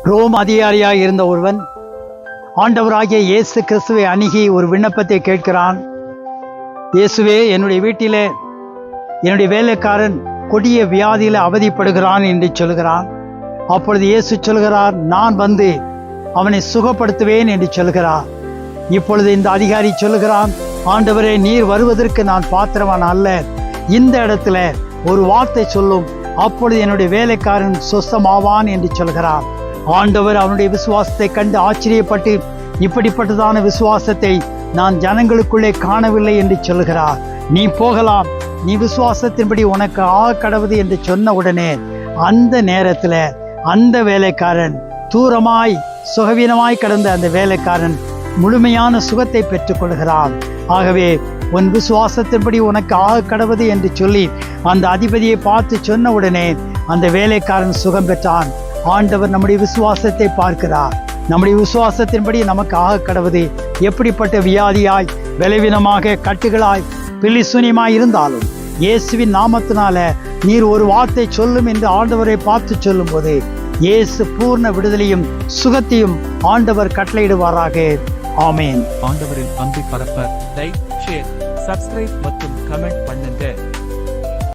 Rome அதிகாரியாக இருந்த ஒருவன் ஆண்டவராகிய இயேசு கிறிஸ்துவை அணுகி ஒரு விண்ணப்பத்தை கேட்கிறான். இயேசுவே, என்னுடைய வீட்டிலே என்னுடைய வேலைக்காரன் கொடிய வியாதியில் அவதிப்படுகிறான் என்று சொல்கிறான். அப்பொழுது இயேசு சொல்கிறார், நான் வந்து அவனை சுகப்படுத்துவேன் என்று சொல்கிறார். இப்பொழுது இந்த அதிகாரி சொல்கிறான், ஆண்டவரே, நீர் வருவதற்கு நான் பாத்திரவான் அல்ல. இந்த இடத்துல ஒரு வார்த்தை சொல்லும், அப்பொழுது என்னுடைய வேலைக்காரன் சொஸ்தமாவான் என்று சொல்கிறார். ஆண்டவர் அவனுடைய விசுவாசத்தை கண்டு ஆச்சரியப்பட்டு, இப்படிப்பட்டதான விசுவாசத்தை நான் ஜனங்களுக்குள்ளே காணவில்லை என்று சொல்கிறார். நீ போகலாம், நீ விசுவாசத்தின்படி உனக்கு கடவுது என்று சொன்ன உடனே அந்த நேரத்தில் அந்த வேலைக்காரன் தூரமாய் சுகவீனமாய் கடந்த அந்த வேலைக்காரன் முழுமையான சுகத்தை பெற்றுக்கொள்கிறான். ஆகவே உன் விசுவாசத்தின்படி உனக்கு கடவுது என்று சொல்லி அந்த அதிபதியை பார்த்து சொன்ன உடனே அந்த வேலைக்காரன் சுகம் பெற்றான். ஆண்டவர் நம்முடைய விசுவாசத்தை பார்க்கிறார். நம்முடைய விசுவாசத்தின்படி நமக்கு கடவுது. எப்படிப்பட்ட வியாதியாய் பலவீனமாக கட்டுகளாய் பில்லிசூனியமாய் இருந்தாலும் இயேசுவின் நாமத்தினால நீர் ஒரு வார்த்தை சொல்லும் என்று ஆண்டவரை பார்த்து சொல்லும் போது இயேசு பூர்ண விடுதலையும் சுகத்தையும் ஆண்டவர் கட்டளையிடுவாராக. ஆமேன். ஆண்டவரின் அன்பை பரப்ப லைக், ஷேர், சப்ஸ்கிரைப் மற்றும் கமெண்ட் பண்ணுங்க.